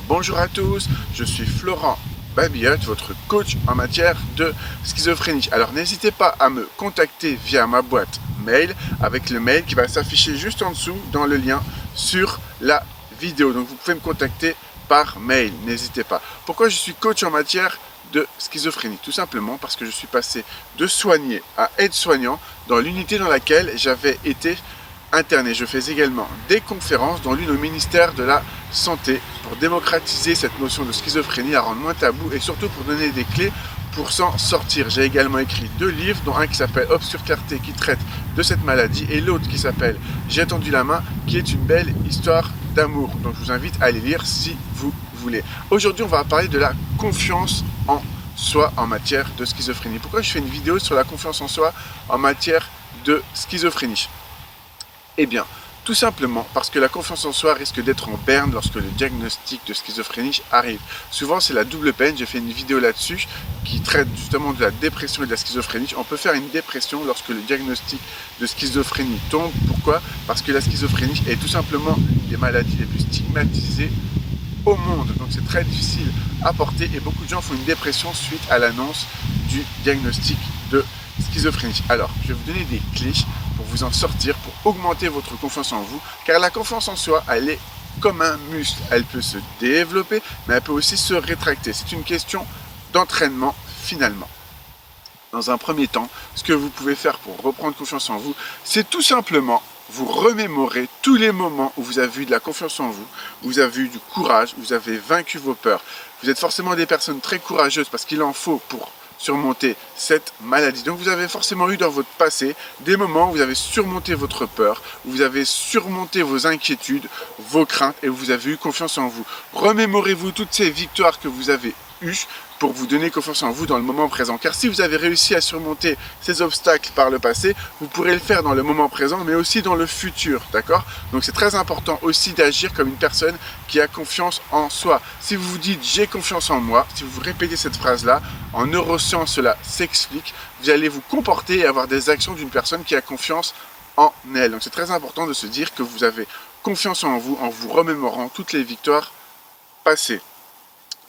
Bonjour à tous, je suis Florent Babillot, votre coach en matière de schizophrénie. Alors n'hésitez pas à me contacter via ma boîte mail avec le mail qui va s'afficher juste en dessous dans le lien sur la vidéo. Donc vous pouvez me contacter par mail, n'hésitez pas. Pourquoi je suis coach en matière de schizophrénie? Tout simplement parce que je suis passé de soigné à aide-soignant dans l'unité dans laquelle j'avais été interné. Je fais également des conférences dans l'une au ministère de la Santé pour démocratiser cette notion de schizophrénie, à rendre moins tabou et surtout pour donner des clés pour s'en sortir. J'ai également écrit 2 livres, dont un qui s'appelle Obscure Clarté qui traite de cette maladie et l'autre qui s'appelle J'ai tendu la main qui est une belle histoire d'amour. Donc je vous invite à les lire si vous voulez. Aujourd'hui on va parler de la confiance en soi en matière de schizophrénie. Pourquoi je fais une vidéo sur la confiance en soi en matière de schizophrénie? Eh bien, tout simplement parce que la confiance en soi risque d'être en berne lorsque le diagnostic de schizophrénie arrive. Souvent, c'est la double peine. J'ai fait une vidéo là-dessus qui traite justement de la dépression et de la schizophrénie. On peut faire une dépression lorsque le diagnostic de schizophrénie tombe. Pourquoi? Parce que la schizophrénie est tout simplement une des maladies les plus stigmatisées au monde. Donc, c'est très difficile à porter et beaucoup de gens font une dépression suite à l'annonce du diagnostic de schizophrénie. Alors, je vais vous donner des clés pour vous en sortir, pour augmenter votre confiance en vous, car la confiance en soi, elle est comme un muscle. Elle peut se développer, mais elle peut aussi se rétracter. C'est une question d'entraînement finalement. Dans un premier temps, ce que vous pouvez faire pour reprendre confiance en vous, c'est tout simplement vous remémorer tous les moments où vous avez eu de la confiance en vous, où vous avez eu du courage, où vous avez vaincu vos peurs. Vous êtes forcément des personnes très courageuses parce qu'il en faut pour surmonter cette maladie. Donc vous avez forcément eu dans votre passé des moments où vous avez surmonté votre peur, où vous avez surmonté vos inquiétudes, vos craintes et où vous avez eu confiance en vous. Remémorez-vous toutes ces victoires que vous avez eues pour vous donner confiance en vous dans le moment présent. Car si vous avez réussi à surmonter ces obstacles par le passé, vous pourrez le faire dans le moment présent, mais aussi dans le futur, d'accord? Donc c'est très important aussi d'agir comme une personne qui a confiance en soi. Si vous vous dites « j'ai confiance en moi », si vous répétez cette phrase-là, en neurosciences cela s'explique, vous allez vous comporter et avoir des actions d'une personne qui a confiance en elle. Donc c'est très important de se dire que vous avez confiance en vous remémorant toutes les victoires passées.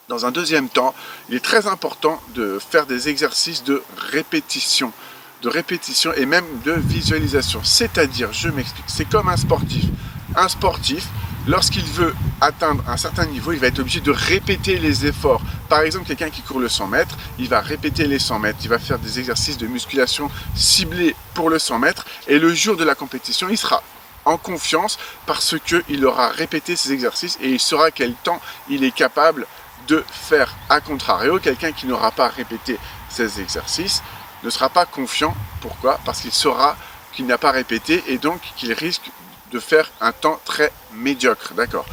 Dans un deuxième temps, il est très important de faire des exercices de répétition et même de visualisation. C'est-à-dire, je m'explique, c'est comme un sportif. Un sportif, lorsqu'il veut atteindre un certain niveau, il va être obligé de répéter les efforts. Par exemple, quelqu'un qui court le 100 mètres, il va répéter les 100 mètres, il va faire des exercices de musculation ciblés pour le 100 mètres et le jour de la compétition, il sera en confiance parce qu'il aura répété ces exercices et il saura quel temps il est capable de faire. A contrario, quelqu'un qui n'aura pas répété ces exercices ne sera pas confiant. Pourquoi? Parce qu'il saura qu'il n'a pas répété et donc qu'il risque de faire un temps très médiocre, d'accord?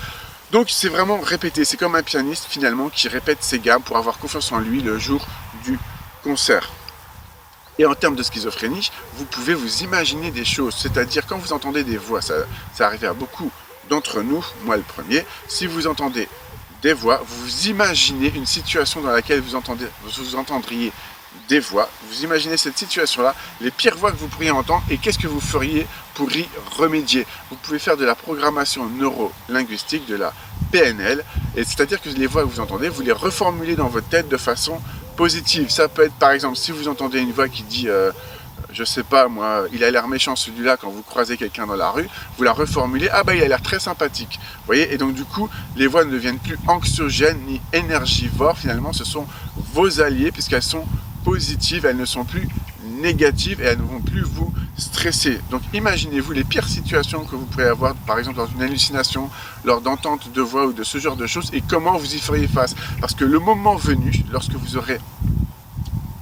Donc c'est vraiment répéter, c'est comme un pianiste finalement qui répète ses gammes pour avoir confiance en lui le jour du concert. Et en termes de schizophrénie, vous pouvez vous imaginer des choses, c'est-à-dire quand vous entendez des voix, ça arrive à beaucoup d'entre nous, moi le premier, si vous entendez des voix, vous imaginez une situation dans laquelle vous entendriez des voix, vous imaginez cette situation-là, les pires voix que vous pourriez entendre et qu'est-ce que vous feriez pour y remédier. Vous pouvez faire de la programmation neuro-linguistique, de la PNL, et c'est-à-dire que les voix que vous entendez, vous les reformulez dans votre tête de façon positive. Ça peut être par exemple si vous entendez une voix qui dit je sais pas moi, il a l'air méchant celui-là quand vous croisez quelqu'un dans la rue, vous la reformulez, ah bah il a l'air très sympathique. Vous voyez, et donc du coup, les voix ne deviennent plus anxiogènes ni énergivores, finalement ce sont vos alliés puisqu'elles sont positives, elles ne sont plus négatives et elles ne vont plus vous stresser. Donc imaginez-vous les pires situations que vous pourriez avoir, par exemple dans une hallucination, lors d'entente de voix ou de ce genre de choses, et comment vous y feriez face. Parce que le moment venu, lorsque vous aurez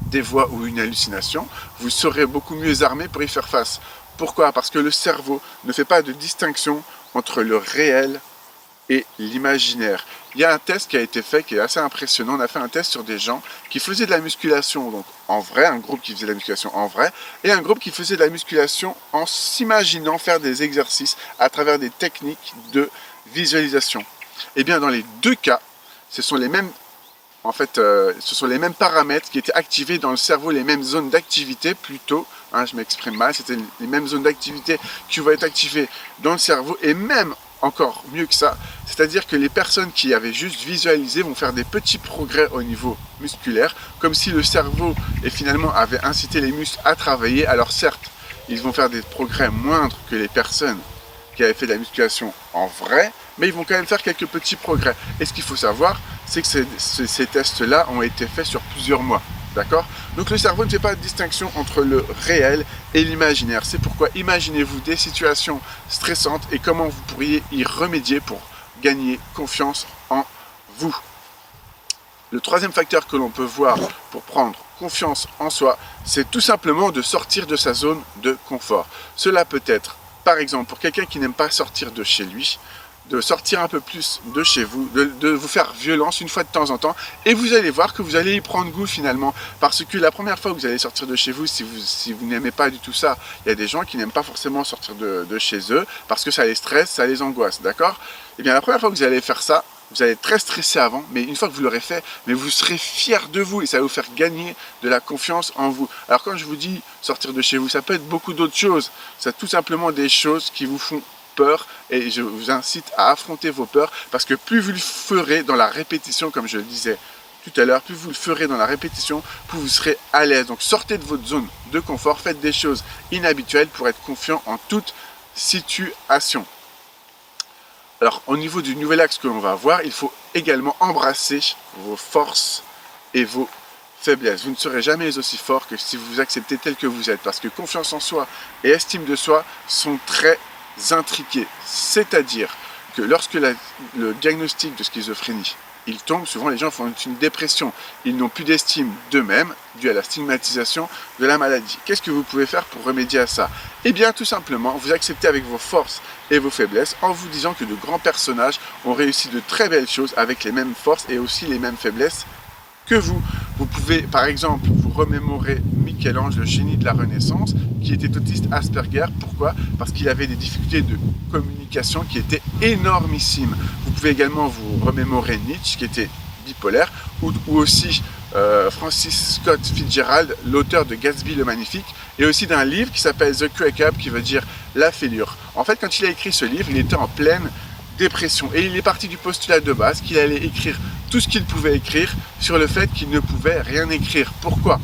des voix ou une hallucination, vous serez beaucoup mieux armé pour y faire face. Pourquoi? Parce que le cerveau ne fait pas de distinction entre le réel et l'imaginaire. Il y a un test qui a été fait qui est assez impressionnant. On a fait un test sur des gens qui faisaient de la musculation donc en vrai, un groupe qui faisait de la musculation en vrai, et un groupe qui faisait de la musculation en s'imaginant faire des exercices à travers des techniques de visualisation. Et bien dans les deux cas, ce sont les mêmes ce sont les mêmes paramètres qui étaient activés dans le cerveau, les mêmes zones d'activité plutôt, je m'exprime mal, c'était les mêmes zones d'activité qui vont être activées dans le cerveau et même encore mieux que ça, c'est-à-dire que les personnes qui avaient juste visualisé vont faire des petits progrès au niveau musculaire, comme si le cerveau et finalement avait incité les muscles à travailler. Alors certes, ils vont faire des progrès moindres que les personnes qui avaient fait de la musculation en vrai, mais ils vont quand même faire quelques petits progrès. Et ce qu'il faut savoir, c'est que ces tests-là ont été faits sur plusieurs mois. D'accord? Donc le cerveau ne fait pas de distinction entre le réel et l'imaginaire. C'est pourquoi imaginez-vous des situations stressantes et comment vous pourriez y remédier pour gagner confiance en vous. Le troisième facteur que l'on peut voir pour prendre confiance en soi, c'est tout simplement de sortir de sa zone de confort. Cela peut être, par exemple, pour quelqu'un qui n'aime pas sortir de chez lui, de sortir un peu plus de chez vous, de vous faire violence une fois de temps en temps, et vous allez voir que vous allez y prendre goût finalement, parce que la première fois que vous allez sortir de chez vous, si vous n'aimez pas du tout ça, il y a des gens qui n'aiment pas forcément sortir de chez eux, parce que ça les stresse, ça les angoisse, d'accord? Et bien la première fois que vous allez faire ça, vous allez être très stressé avant, mais une fois que vous l'aurez fait, mais vous serez fier de vous, et ça va vous faire gagner de la confiance en vous. Alors quand je vous dis sortir de chez vous, ça peut être beaucoup d'autres choses, c'est tout simplement des choses qui vous font peur, et je vous incite à affronter vos peurs, parce que plus vous le ferez dans la répétition, comme je le disais tout à l'heure, plus vous le ferez dans la répétition, plus vous serez à l'aise. Donc sortez de votre zone de confort, faites des choses inhabituelles pour être confiant en toute situation. Alors au niveau du nouvel axe que l'on va voir, il faut également embrasser vos forces et vos faiblesses. Vous ne serez jamais aussi fort que si vous vous acceptez tel que vous êtes, parce que confiance en soi et estime de soi sont très intriqués, c'est-à-dire que lorsque le diagnostic de schizophrénie il tombe, souvent les gens font une dépression, ils n'ont plus d'estime d'eux-mêmes dû à la stigmatisation de la maladie. Qu'est-ce que vous pouvez faire pour remédier à ça? Eh bien tout simplement vous acceptez avec vos forces et vos faiblesses en vous disant que de grands personnages ont réussi de très belles choses avec les mêmes forces et aussi les mêmes faiblesses que vous. Vous pouvez par exemple vous remémorer Michel-Ange, le génie de la Renaissance, qui était autiste Asperger. Pourquoi? Parce qu'il avait des difficultés de communication qui étaient énormissimes. Vous pouvez également vous remémorer Nietzsche, qui était bipolaire, ou aussi Francis Scott Fitzgerald, l'auteur de Gatsby le Magnifique, et aussi d'un livre qui s'appelle The Crack Up, qui veut dire la fêlure. En fait, quand il a écrit ce livre, il était en pleine dépression, et il est parti du postulat de base qu'il allait écrire tout ce qu'il pouvait écrire sur le fait qu'il ne pouvait rien écrire. Pourquoi?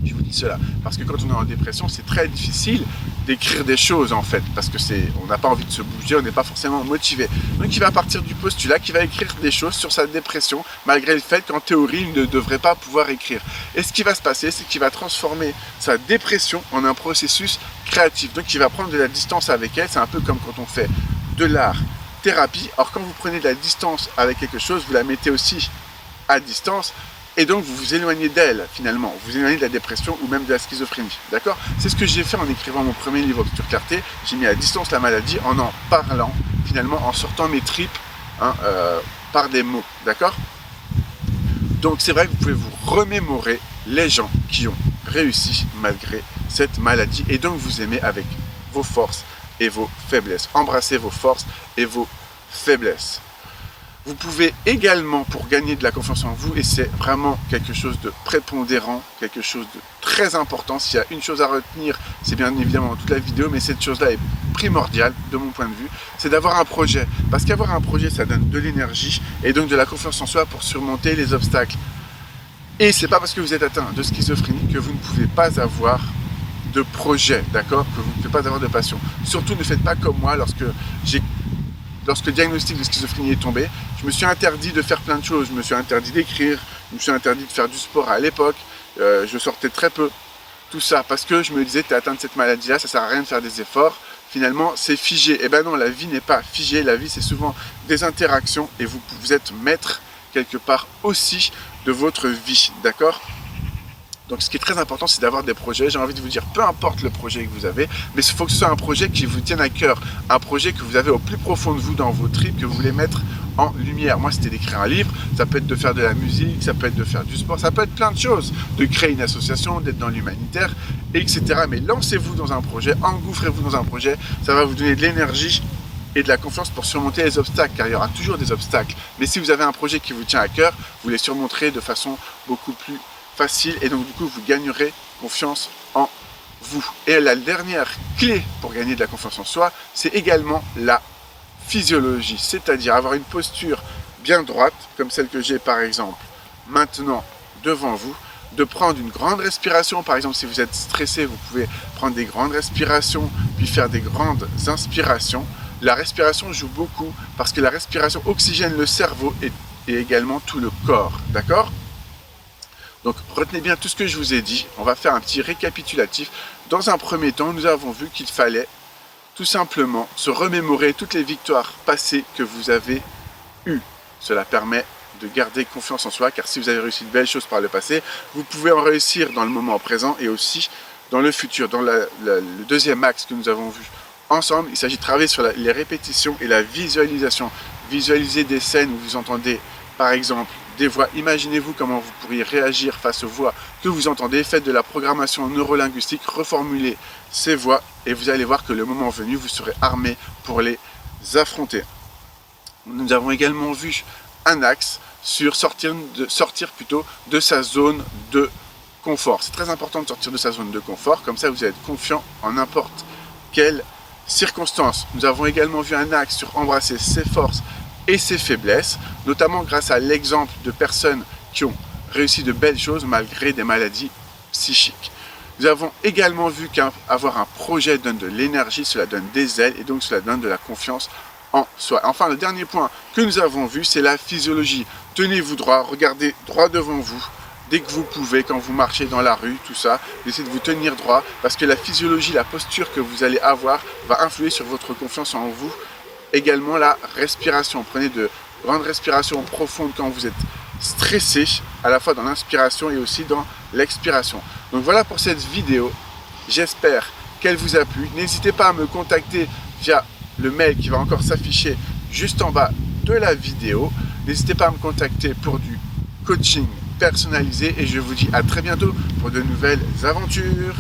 Je vous dis cela parce que quand on est en dépression, c'est très difficile d'écrire des choses en fait, parce que on n'a pas envie de se bouger, on n'est pas forcément motivé. Donc il va partir du postulat qu'il va écrire des choses sur sa dépression, malgré le fait qu'en théorie il ne devrait pas pouvoir écrire. Et ce qui va se passer, c'est qu'il va transformer sa dépression en un processus créatif. Donc il va prendre de la distance avec elle. C'est un peu comme quand on fait de l'art thérapie. Or quand vous prenez de la distance avec quelque chose, vous la mettez aussi à distance, et donc vous vous éloignez d'elle finalement, vous vous éloignez de la dépression ou même de la schizophrénie, d'accord? C'est ce que j'ai fait en écrivant mon premier livre Obscure Clarté. J'ai mis à distance la maladie en parlant, finalement en sortant mes tripes par des mots, d'accord? Donc c'est vrai que vous pouvez vous remémorer les gens qui ont réussi malgré cette maladie, et donc vous aimer avec vos forces et vos faiblesses. Embrassez vos forces et vos faiblesses. Vous pouvez également, pour gagner de la confiance en vous, et c'est vraiment quelque chose de prépondérant, quelque chose de très important, s'il y a une chose à retenir, c'est bien évidemment toute la vidéo, mais cette chose-là est primordiale de mon point de vue, c'est d'avoir un projet. Parce qu'avoir un projet, ça donne de l'énergie et donc de la confiance en soi pour surmonter les obstacles. Et c'est pas parce que vous êtes atteint de schizophrénie que vous ne pouvez pas avoir de projet, d'accord? Que vous ne pouvez pas avoir de passion. Surtout ne faites pas comme moi lorsque le diagnostic de schizophrénie est tombé, je me suis interdit de faire plein de choses. Je me suis interdit d'écrire, je me suis interdit de faire du sport à l'époque, je sortais très peu. Tout ça parce que je me disais, tu es atteint de cette maladie-là, ça sert à rien de faire des efforts. Finalement, c'est figé. Et ben non, la vie n'est pas figée, la vie c'est souvent des interactions, et vous êtes maître quelque part aussi de votre vie, d'accord? Donc ce qui est très important, c'est d'avoir des projets. J'ai envie de vous dire, peu importe le projet que vous avez, mais il faut que ce soit un projet qui vous tienne à cœur, un projet que vous avez au plus profond de vous, dans vos tripes, que vous voulez mettre en lumière. Moi, c'était d'écrire un livre, ça peut être de faire de la musique, ça peut être de faire du sport, ça peut être plein de choses, de créer une association, d'être dans l'humanitaire, etc. Mais lancez-vous dans un projet, engouffrez-vous dans un projet, ça va vous donner de l'énergie et de la confiance pour surmonter les obstacles, car il y aura toujours des obstacles. Mais si vous avez un projet qui vous tient à cœur, vous les surmonterez de façon beaucoup plus facile, et donc du coup vous gagnerez confiance en vous. Et la dernière clé pour gagner de la confiance en soi, c'est également la physiologie, c'est-à-dire avoir une posture bien droite, comme celle que j'ai par exemple maintenant devant vous, de prendre une grande respiration. Par exemple, si vous êtes stressé, vous pouvez prendre des grandes respirations, puis faire des grandes inspirations. La respiration joue beaucoup parce que la respiration oxygène le cerveau et également tout le corps, d'accord? Donc retenez bien tout ce que je vous ai dit. On va faire un petit récapitulatif. Dans un premier temps, nous avons vu qu'il fallait tout simplement se remémorer toutes les victoires passées que vous avez eues. Cela permet de garder confiance en soi, car si vous avez réussi de belles choses par le passé, vous pouvez en réussir dans le moment présent et aussi dans le futur. Dans le deuxième axe que nous avons vu ensemble, il s'agit de travailler sur les répétitions et la visualisation. Visualiser des scènes où vous entendez par exemple des voix. Imaginez-vous comment vous pourriez réagir face aux voix que vous entendez. Faites de la programmation neurolinguistique, reformulez ces voix et vous allez voir que le moment venu, vous serez armé pour les affronter. Nous avons également vu un axe sur sortir de sa zone de confort. C'est très important de sortir de sa zone de confort, comme ça vous allez être confiant en n'importe quelle circonstance. Nous avons également vu un axe sur embrasser ses forces et ses faiblesses, notamment grâce à l'exemple de personnes qui ont réussi de belles choses malgré des maladies psychiques. Nous avons également vu qu'avoir un projet donne de l'énergie, cela donne des ailes et donc cela donne de la confiance en soi. Enfin, le dernier point que nous avons vu, c'est la physiologie. Tenez-vous droit, regardez droit devant vous, dès que vous pouvez, quand vous marchez dans la rue, tout ça, essayez de vous tenir droit, parce que la physiologie, la posture que vous allez avoir, va influer sur votre confiance en vous. Également la respiration, prenez de grandes respirations profondes quand vous êtes stressé, à la fois dans l'inspiration et aussi dans l'expiration. Donc voilà pour cette vidéo, j'espère qu'elle vous a plu. N'hésitez pas à me contacter via le mail qui va encore s'afficher juste en bas de la vidéo. N'hésitez pas à me contacter pour du coaching personnalisé et je vous dis à très bientôt pour de nouvelles aventures.